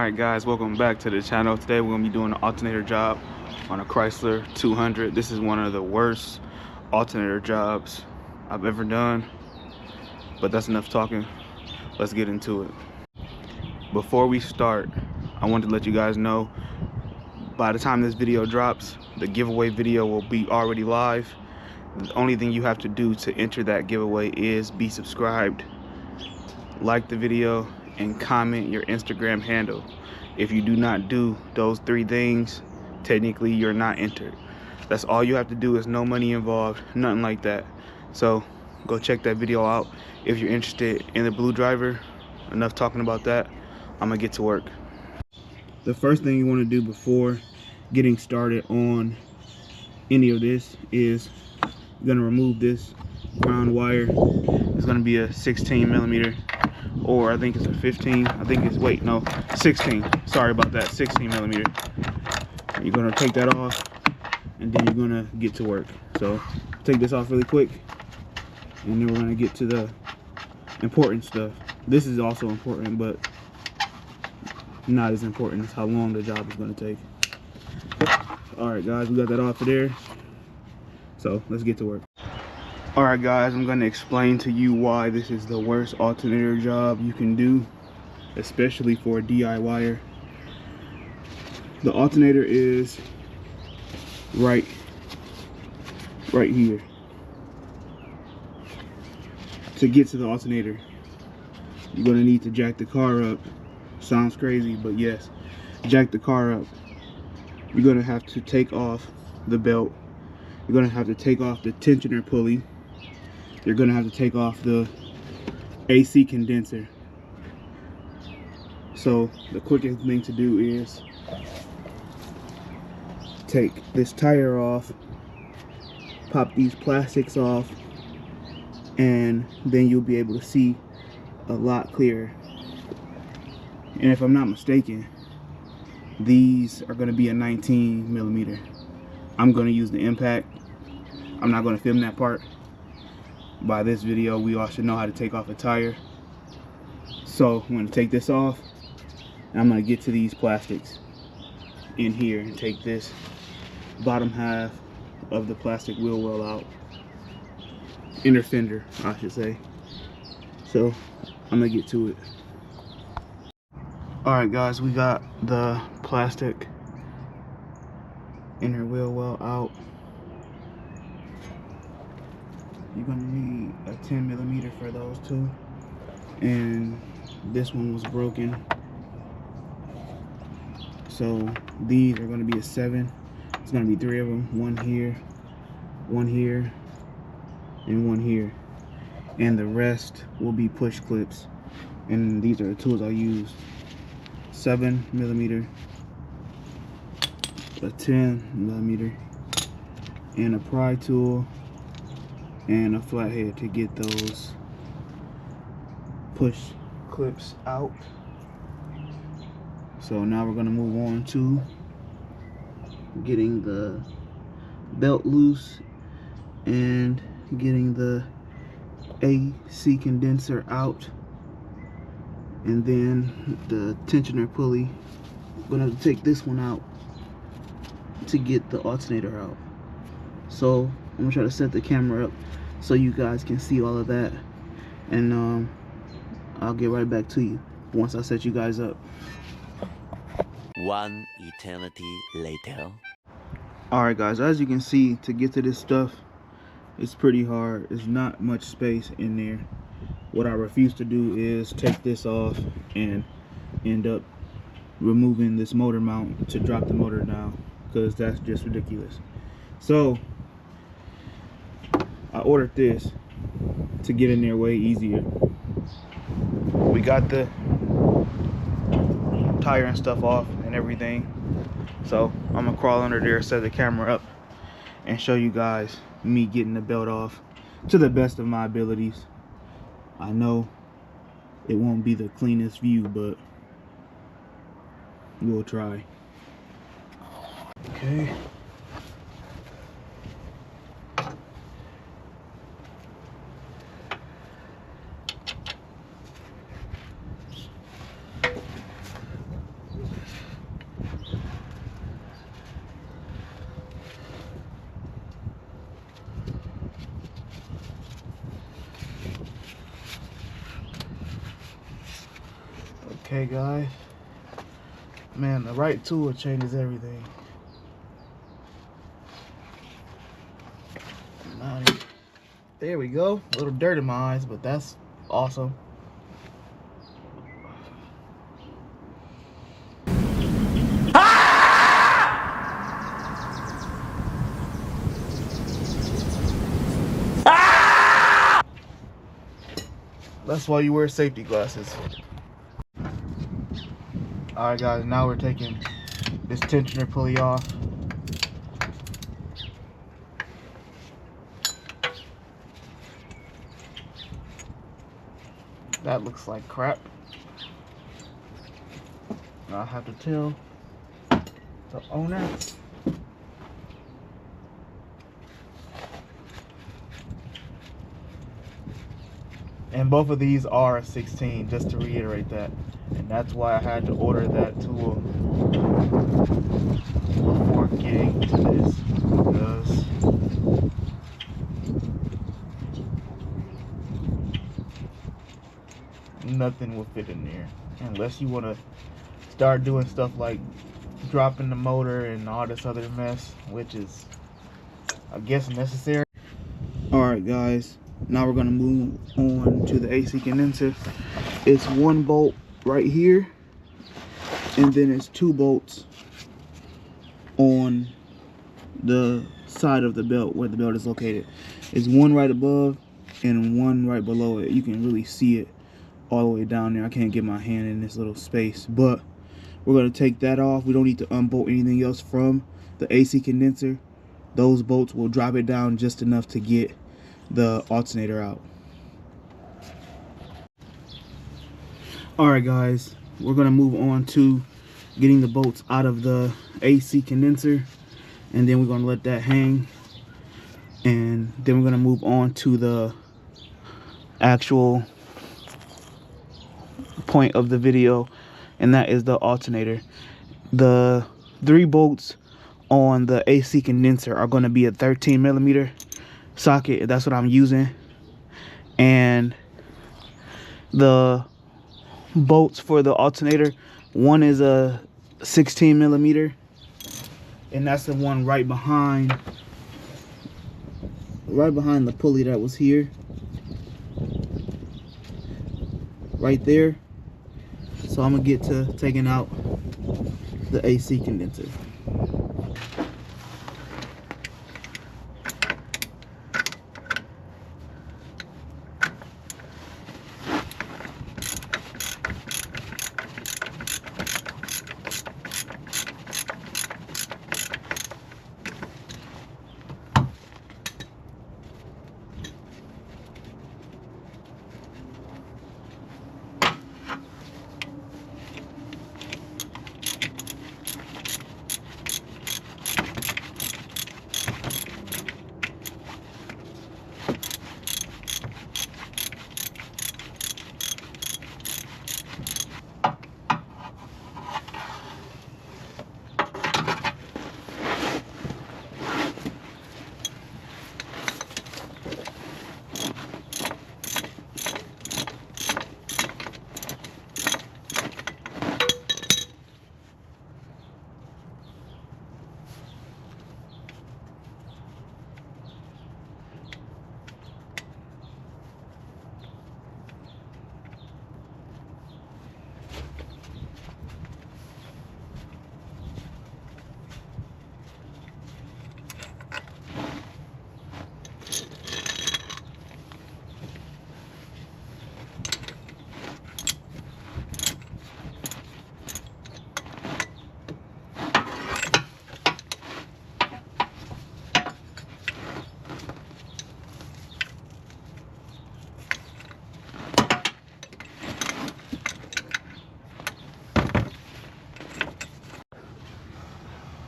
Alright guys, welcome back to the channel. Today we're going to be doing an alternator job on a Chrysler 200. This is one of the worst alternator jobs I've ever done, but that's enough talking. Let's get into it. Before we start, I want to let you guys know, by the time this video drops, the giveaway video will be already live. The only thing you have to do to enter that giveaway is be subscribed, like the video, and comment your Instagram handle. If you do not do those three things, technically you're not entered. That's all you have to do. Is no money involved, nothing like that. So go check that video out if you're interested in the blue driver. Enough talking about that. I'm gonna get to work. The first thing you want to do before getting started on any of this is you're gonna remove this ground wire. It's gonna be a 16 millimeter, or I think it's a 15. I think it's, wait, no, 16. Sorry about that, 16 millimeter. You're gonna take that off, and then you're gonna get to work. So take this off really quick, and then we're gonna get to the important stuff. This is also important, but not as important as how long the job is gonna take. All right, guys, we got that off of there. So let's get to work. All right, guys, I'm gonna explain to you why this is the worst alternator job you can do, especially for a DIYer. The alternator is right here. To get to the alternator, you're gonna need to jack the car up. Sounds crazy, but yes, jack the car up. You're gonna have to take off the belt. You're gonna have to take off the tensioner pulley. You're gonna have to take off the AC condenser. So the quickest thing to do is take this tire off, pop these plastics off, and then you'll be able to see a lot clearer. And if I'm not mistaken, these are gonna be a 19 millimeter. I'm gonna use the impact. I'm not gonna film that part. By this video, we all should know how to take off a tire. So I'm gonna take this off, and I'm gonna get to these plastics in here and take this bottom half of the plastic wheel well out. Inner fender, I should say. So I'm gonna get to it. All right, guys, we got the plastic inner wheel well out. You're gonna need a 10 millimeter for those two, and this one was broken, so these are gonna be a 7. It's gonna be 3 of them, one here, and one here, and the rest will be push clips. And these are the tools I use: 7 millimeter, a 10 millimeter, and a pry tool, and a flathead to get those push clips out. So now we're gonna move on to getting the belt loose and getting the AC condenser out, and then the tensioner pulley. I'm gonna have to take this one out to get the alternator out. So I'm gonna try to set the camera up so you guys can see all of that, and I'll get right back to you once I set you guys up. One eternity later. Alright, guys, as you can see, to get to this stuff, it's pretty hard. There's not much space in there. What I refuse to do is take this off and end up removing this motor mount to drop the motor down, because that's just ridiculous. So I ordered this to get in there way easier. We got the tire and stuff off and everything, so I'm gonna crawl under there, set the camera up, and show you guys me getting the belt off to the best of my abilities. I know it won't be the cleanest view, but we'll try. Okay. Okay, guys. Man, the right tool changes everything. There we go. A little dirt in my eyes, but that's awesome. That's why you wear safety glasses. Alright guys, now we're taking this tensioner pulley off. That looks like crap. I have to tell the owner. And both of these are 16, just to reiterate that. And that's why I had to order that tool before getting to this, because nothing will fit in there unless you want to start doing stuff like dropping the motor and all this other mess, which is, I guess, necessary. Alright guys, now we're going to move on to the AC condenser. It's one bolt right here, and then it's two bolts on the side of the belt where the belt is located. It's one right above and one right below it. You can really see it all the way down there. I can't get my hand in this little space, but we're going to take that off. We don't need to unbolt anything else from the AC condenser. Those bolts will drop it down just enough to get the alternator out. Alright guys, we're going to move on to getting the bolts out of the AC condenser, and then we're going to let that hang, and then we're going to move on to the actual point of the video, and that is the alternator. The 3 bolts on the AC condenser are going to be a 13mm socket. That's what I'm using, and the bolts for the alternator, one is a 16mm, and that's the one right behind the pulley that was here, right there. So I'm gonna get to taking out the AC condenser.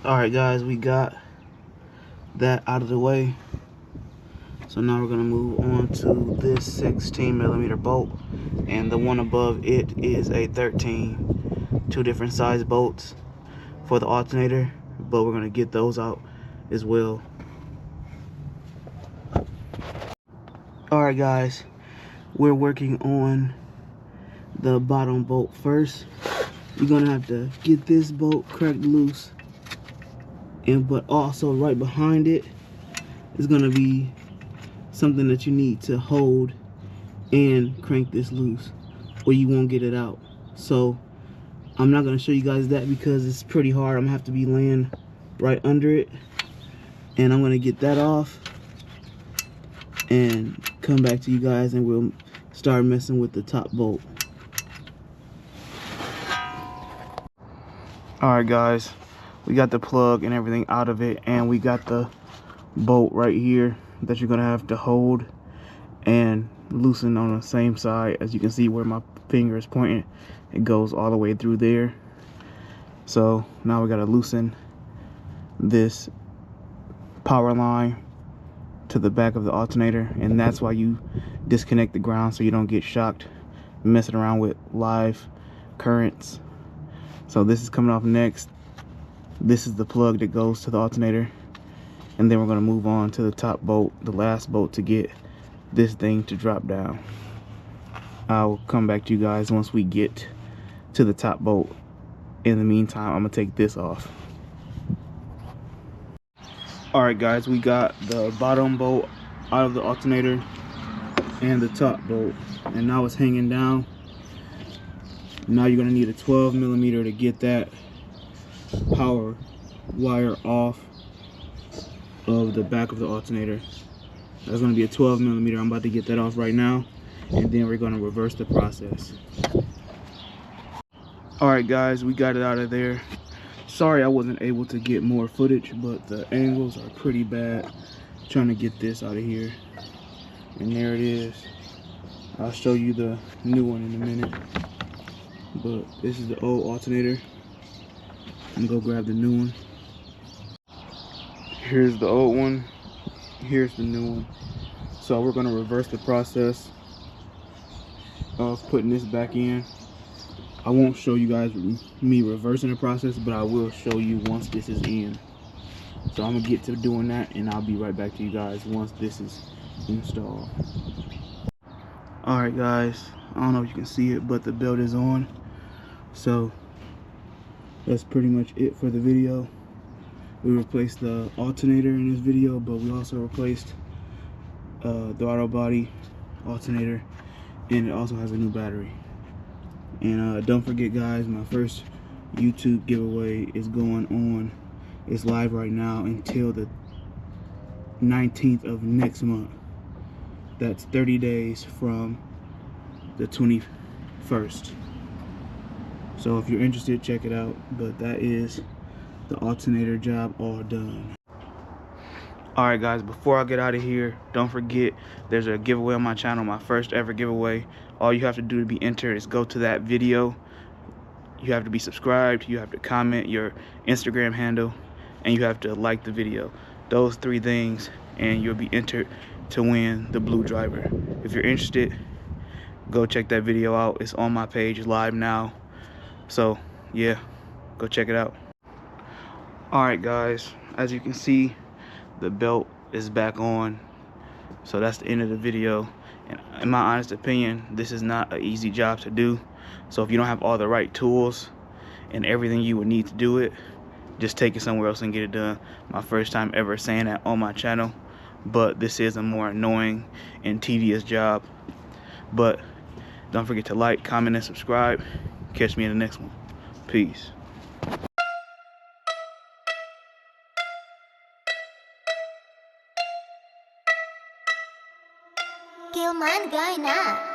Alright guys, we got that out of the way. So now we're going to move on to this 16mm bolt, and the one above it is a 13. 2 different size bolts for the alternator, but we're going to get those out as well. Alright guys, we're working on the bottom bolt first. You're gonna have to get this bolt cracked loose, but also right behind it is gonna be something that you need to hold and crank this loose, or you won't get it out. So I'm not gonna show you guys that because it's pretty hard. I'm gonna have to be laying right under it, and I'm gonna get that off and come back to you guys, and we'll start messing with the top bolt. Alright guys, we got the plug and everything out of it, and we got the bolt right here that you're gonna have to hold and loosen on the same side. As you can see where my finger is pointing, it goes all the way through there. So now we gotta loosen this power line to the back of the alternator, and that's why you disconnect the ground, so you don't get shocked messing around with live currents. So this is coming off next. This is the plug that goes to the alternator, and then we're going to move on to the top bolt, the last bolt, to get this thing to drop down. I'll come back to you guys once we get to the top bolt. In the meantime, I'm going to take this off. Alright guys, we got the bottom bolt out of the alternator and the top bolt, and now it's hanging down. Now you're going to need a 12mm to get that power wire off of the back of the alternator. That's going to be a 12mm. I'm about to get that off right now, and then we're going to reverse the process. Alright guys, we got it out of there. Sorry I wasn't able to get more footage, but the angles are pretty bad trying to get this out of here. And there it is. I'll show you the new one in a minute. But this is the old alternator. I'm gonna go grab the new one. Here's the old one. Here's the new one. So we're gonna reverse the process of putting this back in. I won't show you guys me reversing the process, but I will show you once this is in. So I'm gonna get to doing that, and I'll be right back to you guys once this is installed. Alright guys, I don't know if you can see it, but the belt is on. So that's pretty much it for the video. We replaced the alternator in this video, but we also replaced the throttle body, alternator, and it also has a new battery. And don't forget guys, my first YouTube giveaway is going on. It's live right now until the 19th of next month. That's 30 days from the 21st. So if you're interested, check it out. But that is the alternator job all done. Alright guys, before I get out of here, don't forget there's a giveaway on my channel, my first ever giveaway. All you have to do to be entered is go to that video. You have to be subscribed, you have to comment your Instagram handle, and you have to like the video. Those three things, and you'll be entered to win the blue driver. If you're interested, go check that video out. It's on my page live now. So yeah, go check it out. Alright guys, as you can see, the belt is back on. So that's the end of the video. And in my honest opinion, this is not an easy job to do. So if you don't have all the right tools and everything you would need to do it, just take it somewhere else and get it done. My first time ever saying that on my channel, but this is a more annoying and tedious job. But don't forget to like, comment, and subscribe. Catch me in the next one. Peace. Kêu man guy na.